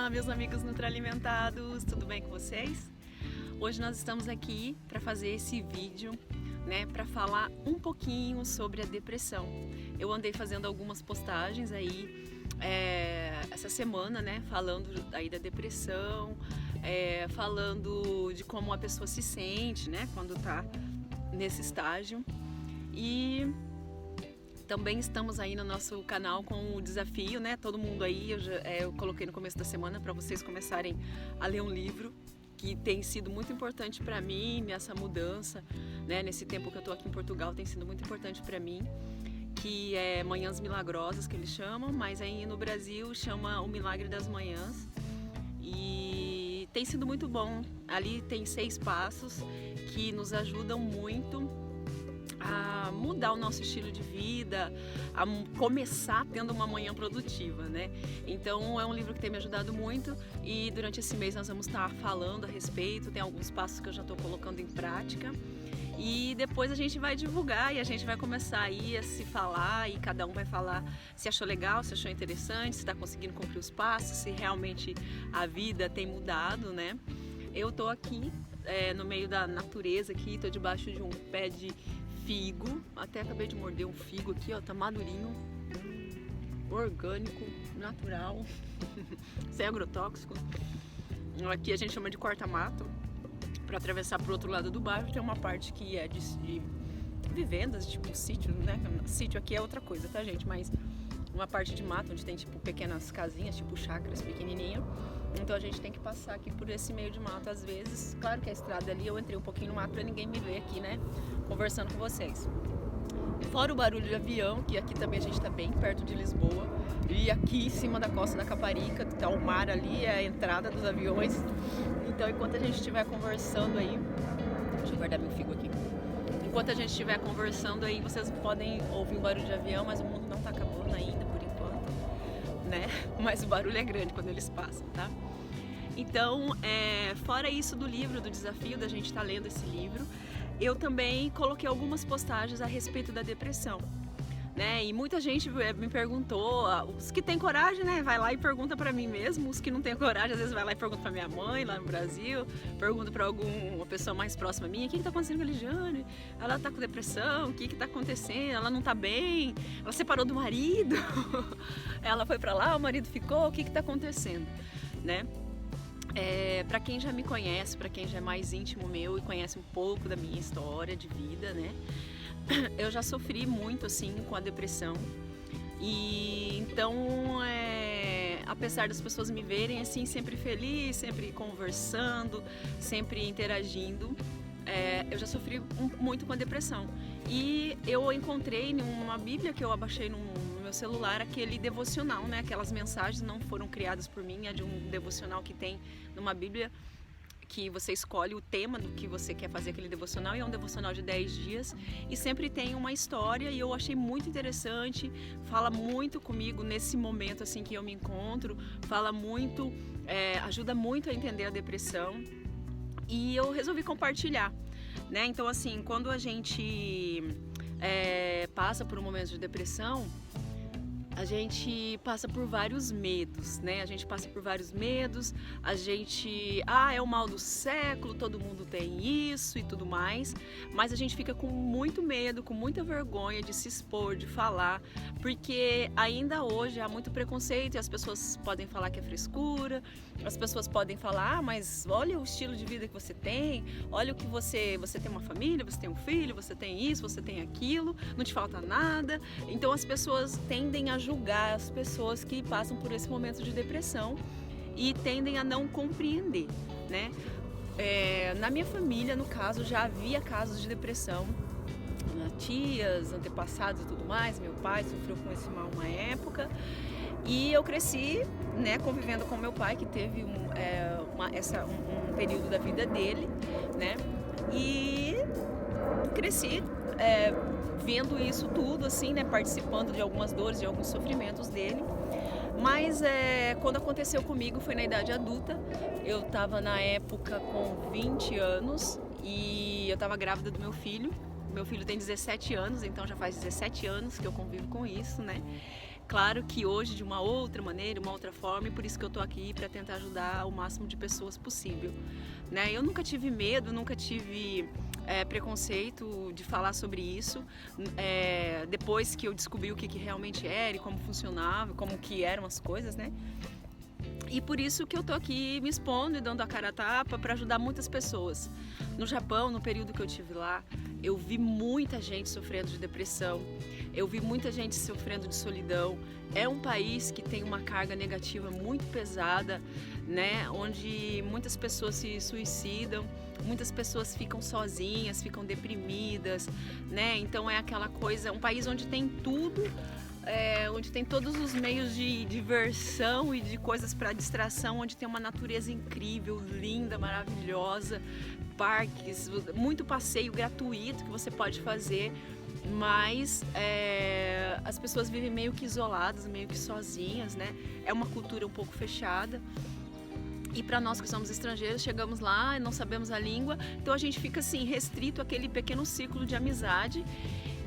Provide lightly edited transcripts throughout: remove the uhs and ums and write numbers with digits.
Olá, meus amigos nutrialimentados, tudo bem com vocês? Hoje nós estamos aqui para fazer esse vídeo, né, para falar um pouquinho sobre a depressão. Eu andei fazendo algumas postagens aí essa semana, né, falando aí da depressão, falando de como a pessoa se sente, né, quando tá nesse estágio. E também estamos aí no nosso canal com o desafio, né? Todo mundo aí, eu coloquei no começo da semana para vocês começarem a ler um livro que tem sido muito importante para mim nessa mudança, né? Nesse tempo que eu tô aqui em Portugal tem sido muito importante para mim, que é Manhãs Milagrosas, que eles chamam, mas aí no Brasil chama O Milagre das Manhãs. E tem sido muito bom. Ali tem 6 passos que nos ajudam muito a mudar o nosso estilo de vida, a começar tendo uma manhã produtiva, né? Então é um livro que tem me ajudado muito e durante esse mês nós vamos estar falando a respeito, tem alguns passos que eu já estou colocando em prática e depois a gente vai divulgar e a gente vai começar aí a se falar e cada um vai falar se achou legal, se achou interessante, se está conseguindo cumprir os passos, se realmente a vida tem mudado, né? Eu tô aqui no meio da natureza aqui, tô debaixo de um pé de figo, até acabei de morder um figo aqui, ó, tá madurinho, orgânico, natural, sem agrotóxico. Aqui a gente chama de corta-mato. Para atravessar pro outro lado do bairro tem uma parte que é de vivendas, tipo sítio, né? Sítio aqui é outra coisa, tá, gente? Mas uma parte de mato onde tem tipo pequenas casinhas, tipo chácaras pequenininha. Então a gente tem que passar aqui por esse meio de mato às vezes. Claro que a estrada ali, eu entrei um pouquinho no mato pra ninguém me ver aqui, né? Conversando com vocês. Fora o barulho de avião, que aqui também a gente tá bem perto de Lisboa. E aqui em cima da Costa da Caparica, tá o mar ali, é a entrada dos aviões. Então enquanto a gente estiver conversando aí... Deixa eu guardar meu figo aqui. Enquanto a gente estiver conversando aí, vocês podem ouvir um barulho de avião, mas o mundo não tá acabando ainda, por enquanto, né? Mas o barulho é grande quando eles passam, tá? Então, fora isso do livro, do desafio da gente estar lendo esse livro, eu também coloquei algumas postagens a respeito da depressão, né? E muita gente me perguntou, os que tem coragem, né, vai lá e pergunta pra mim mesmo, os que não tem coragem, às vezes vai lá e pergunta pra minha mãe lá no Brasil, pergunta pra alguma pessoa mais próxima a mim, o que tá acontecendo com a Eligiane? Ela tá com depressão, o que tá acontecendo? Ela não tá bem? Ela separou do marido? Ela foi pra lá, o marido ficou? O que tá acontecendo, né? Para quem já me conhece, para quem já é mais íntimo meu e conhece um pouco da minha história de vida, né? Eu já sofri muito assim com a depressão e então, apesar das pessoas me verem assim sempre feliz, sempre conversando, sempre interagindo, eu já sofri muito com a depressão. E eu encontrei numa Bíblia que eu abaixei no meu celular aquele devocional, né? Aquelas mensagens não foram criadas por mim, é de um devocional que tem numa Bíblia que você escolhe o tema do que você quer fazer aquele devocional e é um devocional de 10 dias e sempre tem uma história e eu achei muito interessante, fala muito comigo nesse momento assim que eu me encontro, fala muito, ajuda muito a entender a depressão e eu resolvi compartilhar, né? Então assim, quando a gente passa por um momento de depressão, a gente passa por vários medos, né? A gente passa por vários medos, a gente... é o mal do século, todo mundo tem isso e tudo mais, mas a gente fica com muito medo, com muita vergonha de se expor, de falar, porque ainda hoje há muito preconceito e as pessoas podem falar que é frescura, as pessoas podem falar, mas olha o estilo de vida que você tem, olha o que você tem uma família, você tem um filho, você tem isso, você tem aquilo, não te falta nada. Então as pessoas tendem a julgar as pessoas que passam por esse momento de depressão e tendem a não compreender, né? Na minha família, no caso, já havia casos de depressão, tias, antepassados e tudo mais. Meu pai sofreu com esse mal uma época e eu cresci, né, convivendo com meu pai, que teve um período da vida dele, né? E cresci vendo isso tudo, assim, né, participando de algumas dores, de alguns sofrimentos dele. Mas quando aconteceu comigo foi na idade adulta. Eu estava na época com 20 anos e eu estava grávida do meu filho. Meu filho tem 17 anos, então já faz 17 anos que eu convivo com isso, né? Claro que hoje de uma outra maneira, uma outra forma, e por isso que eu tô aqui para tentar ajudar o máximo de pessoas possível, né? Eu nunca tive medo, nunca tive preconceito de falar sobre isso. Depois que eu descobri o que realmente era e como funcionava, como que eram as coisas, né? E por isso que eu tô aqui me expondo e dando a cara a tapa para ajudar muitas pessoas. No Japão, no período que eu tive lá, eu vi muita gente sofrendo de depressão, eu vi muita gente sofrendo de solidão. É um país que tem uma carga negativa muito pesada, né? Onde muitas pessoas se suicidam, muitas pessoas ficam sozinhas, ficam deprimidas, né? Então é aquela coisa, um país onde tem tudo, onde tem todos os meios de diversão e de coisas para distração, onde tem uma natureza incrível, linda, maravilhosa, parques, muito passeio gratuito que você pode fazer, mas as pessoas vivem meio que isoladas, meio que sozinhas, né? É uma cultura um pouco fechada. E para nós que somos estrangeiros, chegamos lá e não sabemos a língua, então a gente fica assim restrito àquele pequeno círculo de amizade.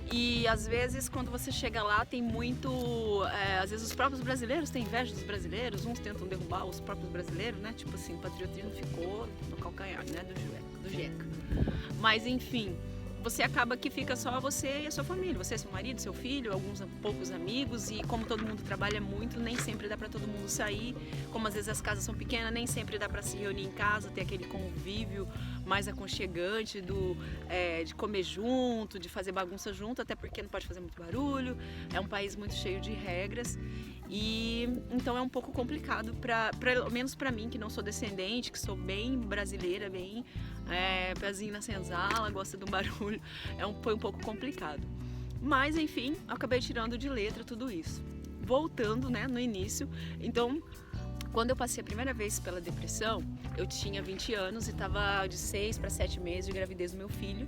E às vezes quando você chega lá tem muito, às vezes os próprios brasileiros têm inveja dos brasileiros, uns tentam derrubar os próprios brasileiros, né? Tipo assim, o patriotismo ficou no calcanhar, né? Do jeca. Mas enfim, você acaba que fica só você e a sua família, você, seu marido, seu filho, alguns poucos amigos, e como todo mundo trabalha muito, nem sempre dá para todo mundo sair, como às vezes as casas são pequenas, nem sempre dá para se reunir em casa, ter aquele convívio mais aconchegante de comer junto, de fazer bagunça junto, até porque não pode fazer muito barulho, é um país muito cheio de regras. E então é um pouco complicado, pelo menos para mim, que não sou descendente, que sou bem brasileira, bem pezinho na senzala, gosta de um barulho, foi um pouco complicado. Mas enfim, acabei tirando de letra tudo isso. Voltando, né, no início, então quando eu passei a primeira vez pela depressão, eu tinha 20 anos e estava de 6 para 7 meses de gravidez do meu filho.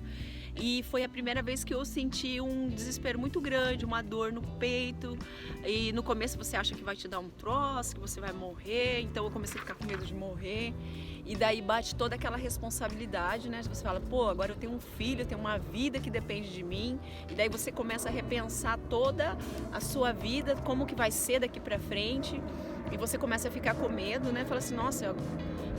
E foi a primeira vez que eu senti um desespero muito grande, uma dor no peito. E no começo você acha que vai te dar um troço, que você vai morrer. Então eu comecei a ficar com medo de morrer. E daí bate toda aquela responsabilidade, né? Você fala, pô, agora eu tenho um filho, eu tenho uma vida que depende de mim. E daí você começa a repensar toda a sua vida, como que vai ser daqui pra frente. E você começa a ficar com medo, né? Fala assim, nossa,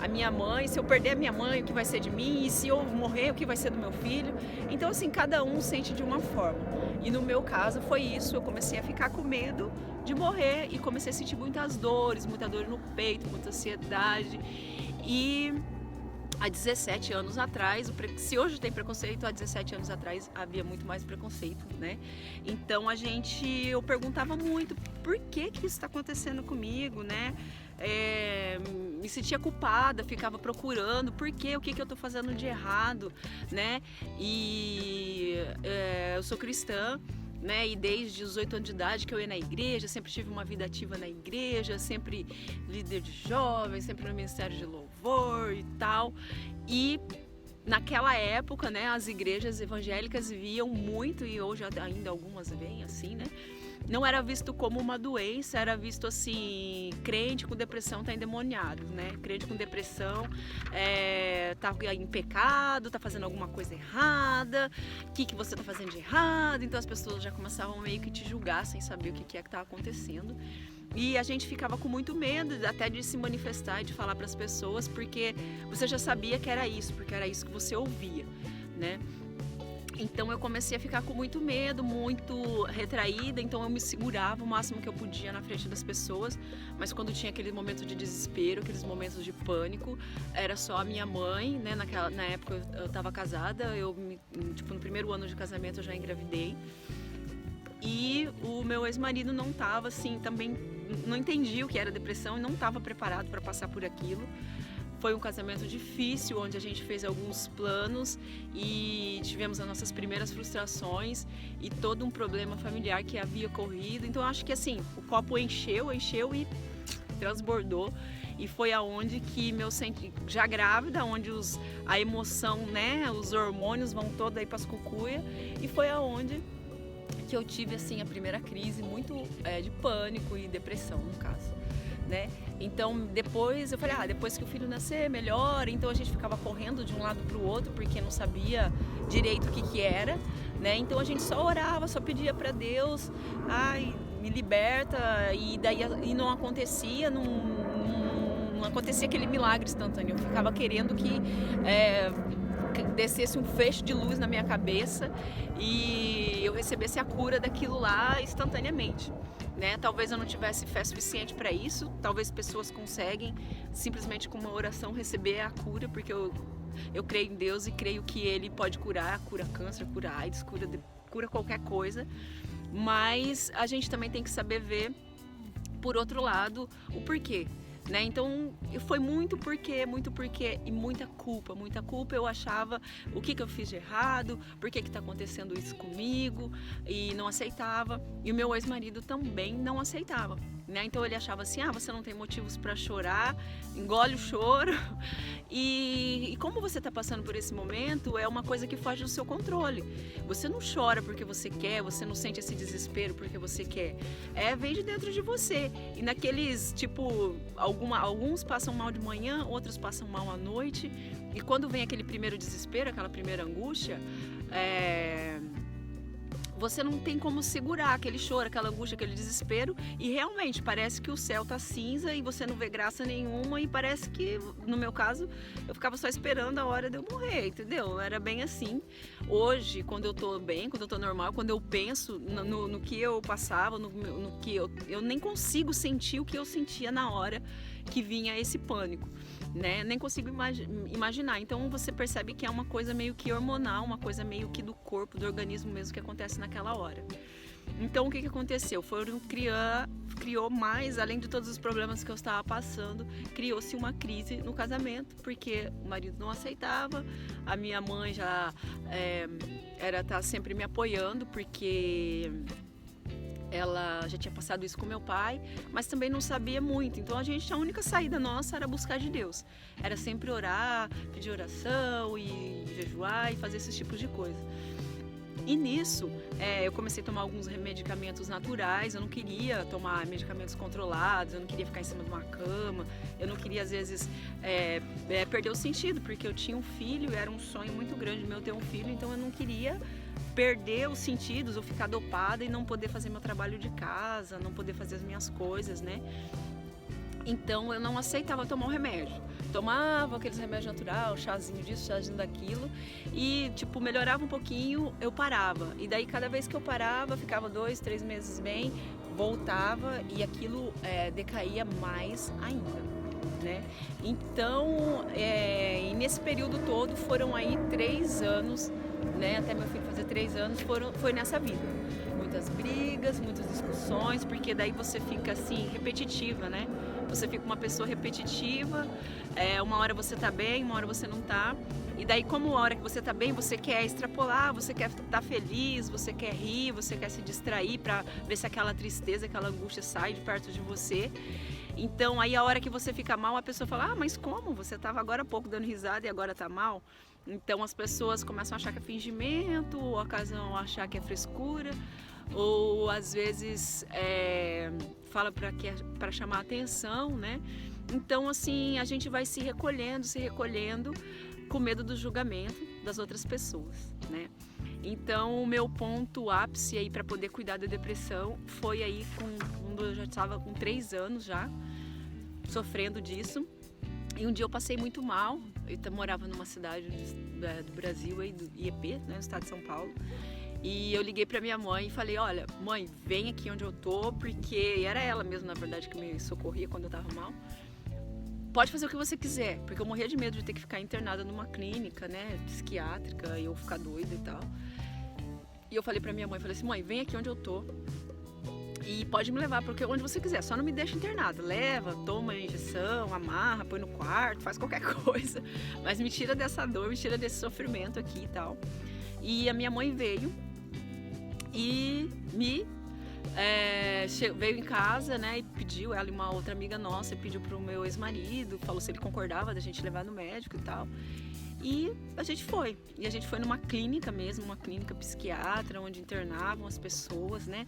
a minha mãe, se eu perder a minha mãe, o que vai ser de mim? E se eu morrer, o que vai ser do meu filho? Então, assim, cada um sente de uma forma. E no meu caso foi isso, eu comecei a ficar com medo de morrer e comecei a sentir muitas dores, muita dor no peito, muita ansiedade. E há 17 anos atrás, se hoje tem preconceito, há 17 anos atrás havia muito mais preconceito, né? Então eu perguntava muito, por que isso está acontecendo comigo, né? Me sentia culpada, ficava procurando, por quê, o que eu tô fazendo de errado, né? E eu sou cristã, né? E desde os 8 anos de idade que eu ia na igreja, sempre tive uma vida ativa na igreja, sempre líder de jovens, sempre no ministério de louvor e tal. E naquela época, né, as igrejas evangélicas viam muito, e hoje ainda algumas veem assim, né? Não era visto como uma doença, era visto assim, crente com depressão tá endemoniado, né? Crente com depressão tá em pecado, tá fazendo alguma coisa errada, o que você tá fazendo de errado? Então as pessoas já começavam meio que te julgar sem saber o que é que tá acontecendo. E a gente ficava com muito medo até de se manifestar e de falar para as pessoas, porque você já sabia que era isso, porque era isso que você ouvia, né? Então eu comecei a ficar com muito medo, muito retraída, então eu me segurava o máximo que eu podia na frente das pessoas, mas quando tinha aquele momento de desespero, aqueles momentos de pânico, era só a minha mãe, né? Na época eu estava casada, no primeiro ano de casamento eu já engravidei, e o meu ex-marido não estava assim, também não entendia o que era depressão e não estava preparado para passar por aquilo. Foi um casamento difícil, onde a gente fez alguns planos e tivemos as nossas primeiras frustrações e todo um problema familiar que havia ocorrido. Então eu acho que assim, o copo encheu e transbordou. E foi aonde que já grávida, onde a emoção, né, os hormônios vão todos aí para as cucuia, e foi aonde que eu tive assim a primeira crise muito de pânico e depressão, no caso, né? Então depois eu falei, depois que o filho nascer, melhora. Então a gente ficava correndo de um lado para o outro porque não sabia direito o que era, né? Então a gente só orava, só pedia para Deus, me liberta, e daí e não acontecia, não acontecia aquele milagre instantâneo. Eu ficava querendo que descesse um feixe de luz na minha cabeça e eu recebesse a cura daquilo lá instantaneamente, né? Talvez eu não tivesse fé suficiente para isso, talvez pessoas conseguem simplesmente com uma oração receber a cura, porque eu creio em Deus e creio que Ele pode curar, cura câncer, cura AIDS, cura qualquer coisa, mas a gente também tem que saber ver, por outro lado, o porquê. Né? Então foi muito porquê e muita culpa. Eu achava o que eu fiz de errado, por que está acontecendo isso comigo, e não aceitava. E o meu ex-marido também não aceitava, né? Então ele achava assim, você não tem motivos para chorar, engole o choro. E como você está passando por esse momento, é uma coisa que foge do seu controle. Você não chora porque você quer, você não sente esse desespero porque você quer. Vem de dentro de você. E naqueles, tipo, alguns passam mal de manhã, outros passam mal à noite. E quando vem aquele primeiro desespero, aquela primeira angústia, você não tem como segurar aquele choro, aquela angústia, aquele desespero, e realmente parece que o céu tá cinza e você não vê graça nenhuma, e parece que, no meu caso, eu ficava só esperando a hora de eu morrer, entendeu? Era bem assim. Hoje, quando eu tô bem, quando eu tô normal, quando eu penso no que eu passava, no que eu nem consigo sentir o que eu sentia na hora que vinha esse pânico, né? Nem consigo imaginar. Então você percebe que é uma coisa meio que hormonal, uma coisa meio que do corpo, do organismo mesmo, que acontece naquela hora. Então o que aconteceu? Criou mais, além de todos os problemas que eu estava passando, criou-se uma crise no casamento, porque o marido não aceitava, a minha mãe já tá sempre me apoiando, porque ela já tinha passado isso com meu pai, mas também não sabia muito. Então a única saída nossa era buscar de Deus. Era sempre orar, pedir oração e jejuar e fazer esses tipos de coisa. E nisso, eu comecei a tomar alguns medicamentos naturais. Eu não queria tomar medicamentos controlados, eu não queria ficar em cima de uma cama, eu não queria, às vezes, perder o sentido, porque eu tinha um filho, era um sonho muito grande meu ter um filho, então eu não queria perder os sentidos ou ficar dopada e não poder fazer meu trabalho de casa, não poder fazer as minhas coisas, né? Então eu não aceitava tomar o remédio. Tomava aqueles remédios naturais, chazinho disso, chazinho daquilo, e tipo, melhorava um pouquinho, eu parava. E daí cada vez que eu parava, ficava 2, 3 meses bem, voltava e aquilo decaía mais ainda, né? Então, e nesse período todo foram aí 3 anos, né? Até meu filho fazer 3 anos, foi nessa vida. Muitas brigas, muitas discussões, porque daí você fica assim, repetitiva, né? Você fica uma pessoa repetitiva, uma hora você tá bem, uma hora você não tá. E daí, como a hora que você tá bem, você quer extrapolar, você quer estar feliz, você quer rir, você quer se distrair para ver se aquela tristeza, aquela angústia sai de perto de você. Então, aí a hora que você fica mal, a pessoa fala, mas como? Você tava agora há pouco dando risada e agora tá mal? Então, as pessoas começam a achar que é fingimento, ou ocasião a achar que é frescura, ou às vezes fala para chamar a atenção, né? Então, assim, a gente vai se recolhendo com medo do julgamento das outras pessoas, né? Então, o meu ponto ápice aí para poder cuidar da depressão foi aí quando eu já estava com 3 anos já sofrendo disso. E um dia eu passei muito mal. Eu morava numa cidade do Brasil, aí, do IEP, né, no estado de São Paulo. E eu liguei pra minha mãe e falei, olha, mãe, vem aqui onde eu tô, porque era ela mesmo, na verdade, que me socorria quando eu tava mal. Pode fazer o que você quiser, porque eu morria de medo de ter que ficar internada numa clínica, né, psiquiátrica, e eu ficar doida e tal. E eu falei pra minha mãe, falei assim, mãe, vem aqui onde eu tô e pode me levar porque onde você quiser, só não me deixa internada. Leva, toma injeção, amarra, põe no quarto, faz qualquer coisa, mas me tira dessa dor, me tira desse sofrimento aqui e tal. E a minha mãe veio e veio em casa, né, e pediu, ela e uma outra amiga nossa, pediu pro meu ex-marido, falou se ele concordava da gente levar no médico e tal. E a gente foi. E a gente foi numa clínica mesmo, uma clínica psiquiatra, onde internavam as pessoas, né?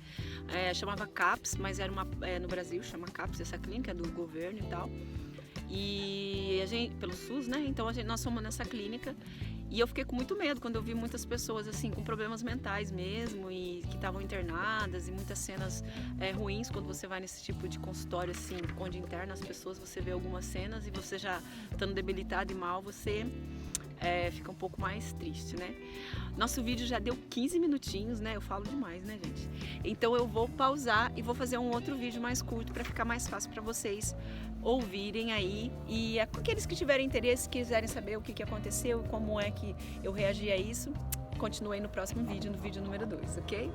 Chamava CAPS, mas era no Brasil chama CAPS, essa clínica é do governo e tal. E a gente, pelo SUS, né? Então nós fomos nessa clínica E eu fiquei com muito medo quando eu vi muitas pessoas assim com problemas mentais mesmo e que estavam internadas, e muitas cenas ruins quando você vai nesse tipo de consultório assim, onde interna as pessoas, você vê algumas cenas e você já estando debilitado e mal, você fica um pouco mais triste, né? Nosso vídeo já deu 15 minutinhos, né? Eu falo demais, né, gente? Então eu vou pausar e vou fazer um outro vídeo mais curto para ficar mais fácil para vocês ouvirem aí. E aqueles que tiverem interesse, quiserem saber o que aconteceu, como é que eu reagi a isso, continuem no próximo vídeo, no vídeo número 2, ok?